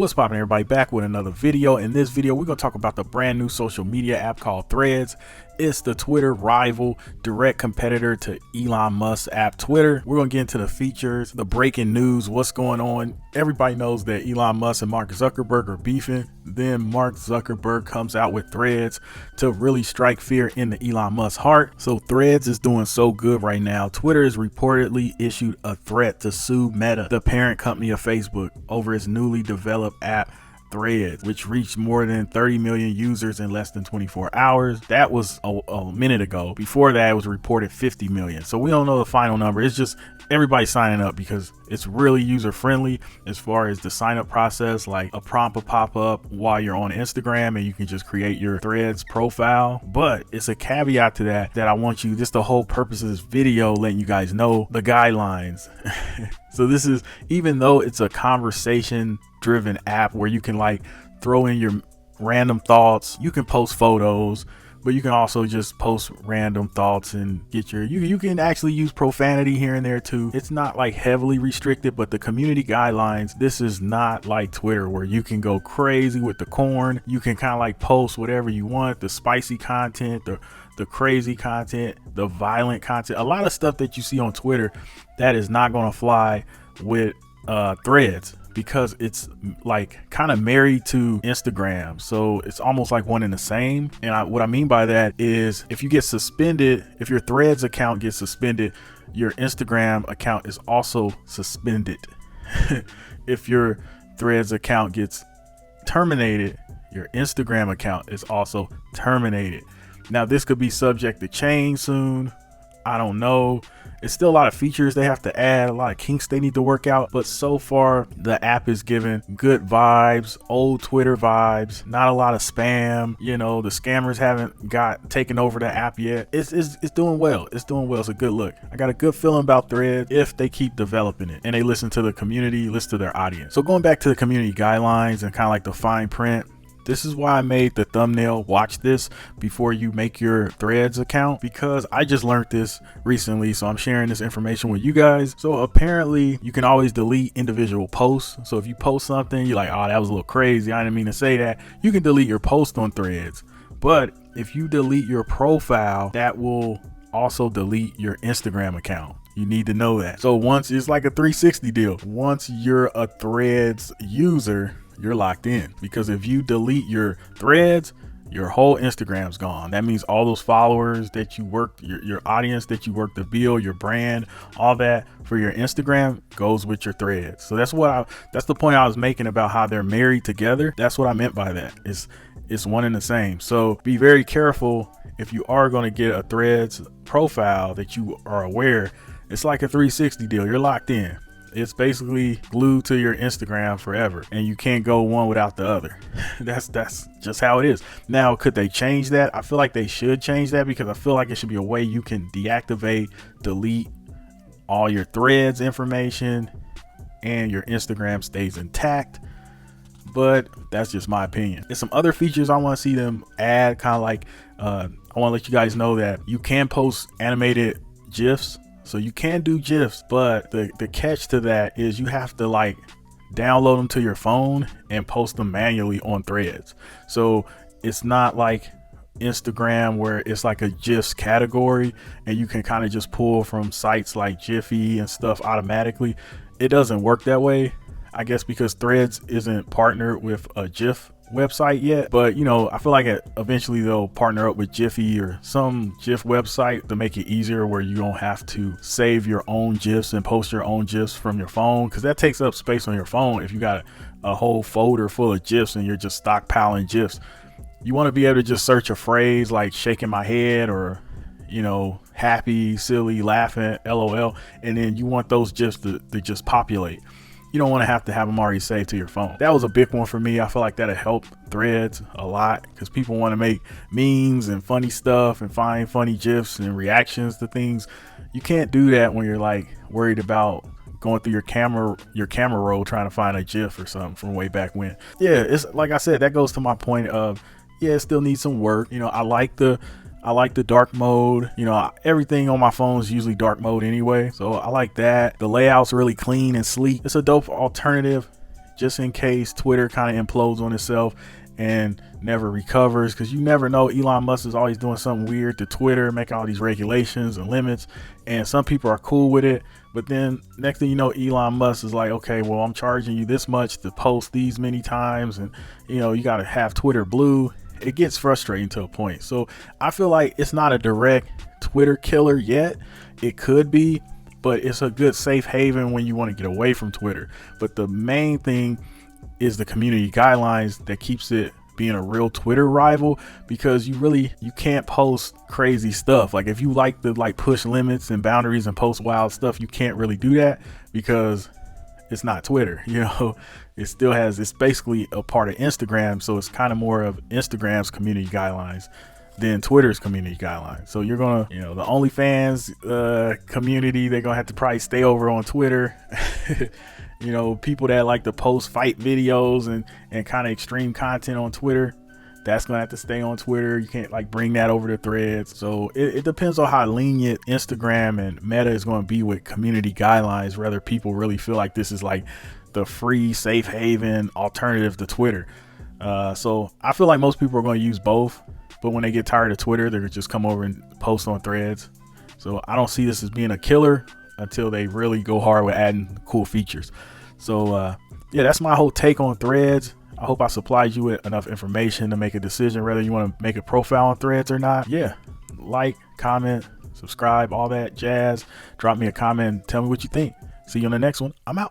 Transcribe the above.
What's poppin', everybody? Back with another video. In this video, we're gonna talk about the brand new social media app called Threads. It's the Twitter rival, direct competitor to Elon Musk's app Twitter. We're gonna get into the features, the breaking news, what's going on. Everybody knows that Elon Musk and Mark Zuckerberg are beefing. Then Mark Zuckerberg comes out with Threads to really strike fear into Elon Musk's heart. So Threads is doing so good right now. Twitter has reportedly issued a threat to sue Meta, the parent company of Facebook, over its newly developed app Threads, which reached more than 30 million users in less than 24 hours. That was a minute ago. Before that, it was reported 50 million. So we don't know the final number. It's just everybody signing up because it's really user friendly as far as the sign up process. Like a prompt will pop up while you're on Instagram and you can just create your Threads profile. But it's a caveat to that I want you, just the whole purpose of this video, letting you guys know the guidelines. So this is, even though it's a conversation driven app where you can like throw in your random thoughts, you can post photos, but you can also just post random thoughts and get your, you can actually use profanity here and there too. It's not like heavily restricted, but the community guidelines, this is not like Twitter where you can go crazy with the corn. You can kind of like post whatever you want, the spicy content, the crazy content, the violent content, a lot of stuff that you see on Twitter that is not going to fly with Threads, because it's like kind of married to Instagram. So it's almost like one and the same. And what I mean by that is if you get suspended, if your Threads account gets suspended, your Instagram account is also suspended. If your Threads account gets terminated, your Instagram account is also terminated. Now this could be subject to change soon. I don't know. It's still a lot of features they have to add, a lot of kinks they need to work out, but so far the app is giving good vibes, old Twitter vibes, not a lot of spam. You know, the scammers haven't got taken over the app yet. It's doing well. It's doing well. It's a good look. I got a good feeling about Threads if they keep developing it and they listen to the community, listen to their audience. So going back to the community guidelines and kind of like the fine print, this is why I made the thumbnail, watch this before you make your Threads account, because I just learned this recently. So I'm sharing this information with you guys. So apparently you can always delete individual posts. So if you post something, you're like, oh, that was a little crazy, I didn't mean to say that. You can delete your post on Threads. But if you delete your profile, that will also delete your Instagram account. You need to know that. So once, it's like a 360 deal. Once you're a Threads user, you're locked in, because if you delete your Threads, your whole Instagram's gone. That means all those followers that you worked, your audience that you worked to build, your brand, all that for your Instagram goes with your Threads. So that's the point I was making about how they're married together. That's what I meant by that. It's one and the same. So be very careful if you are going to get a Threads profile that you are aware. It's like a 360 deal. You're locked in. It's basically glued to your Instagram forever, and you can't go one without the other. That's just how it is. Now, could they change that? I feel like they should change that, because I feel like it should be a way you can deactivate, delete all your Threads information and your Instagram stays intact. But that's just my opinion. There's some other features I want to see them add, kind of like I want to let you guys know that you can post animated GIFs. So you can do GIFs, but the catch to that is you have to like download them to your phone and post them manually on Threads. So it's not like Instagram where it's like a GIFs category and you can kind of just pull from sites like Jiffy and stuff automatically. It doesn't work that way, I guess, because Threads isn't partnered with a GIF website yet. But you know, I feel like eventually they'll partner up with Jiffy or some GIF website to make it easier, where you don't have to save your own GIFs and post your own GIFs from your phone, because that takes up space on your phone. If you got a whole folder full of GIFs and you're just stockpiling GIFs, you want to be able to just search a phrase like shaking my head, or you know, happy, silly, laughing, LOL, and then you want those GIFs to just populate. You don't want to have them already saved to your phone. That was a big one for me. I feel like that'll help Threads a lot, because people want to make memes and funny stuff and find funny GIFs and reactions to things. You can't do that when you're like worried about going through your camera roll trying to find a GIF or something from way back when. Yeah, it's like I said, that goes to my point of, yeah, it still needs some work. You know, I like the dark mode. You know, everything on my phone is usually dark mode anyway, so I like that. The layout's really clean and sleek. It's a dope alternative. just in case Twitter kind of implodes on itself and never recovers, because you never know. Elon Musk is always doing something weird to Twitter, making all these regulations and limits, and some people are cool with it, but then next thing you know, Elon Musk is like, okay, well, I'm charging you this much to post these many times, and you got to have Twitter blue. It gets frustrating to a point. So I feel like it's not a direct Twitter killer yet. It could be, but it's a good safe haven when you want to get away from Twitter. But the main thing is the community guidelines that keeps it being a real Twitter rival, because you can't post crazy stuff. Like if you like to push limits and boundaries and post wild stuff, you can't really do that because it's not Twitter. It's basically a part of Instagram, so it's kind of more of Instagram's community guidelines than Twitter's community guidelines. So you're gonna, the OnlyFans community, they're gonna have to probably stay over on Twitter. People that like to post fight videos and kind of extreme content on Twitter, that's gonna have to stay on Twitter. You can't bring that over to Threads. So it depends on how lenient Instagram and Meta is going to be with community guidelines, whether people really feel like this is like the free safe haven alternative to Twitter. So I feel like most people are going to use both, but when they get tired of Twitter, they're gonna just come over and post on Threads. So I don't see this as being a killer until they really go hard with adding cool features. So yeah, that's my whole take on Threads. I hope I supplied you with enough information to make a decision whether you want to make a profile on Threads or not. Yeah, like, comment, subscribe, all that jazz. Drop me a comment and tell me what you think. See you on the next one. I'm out.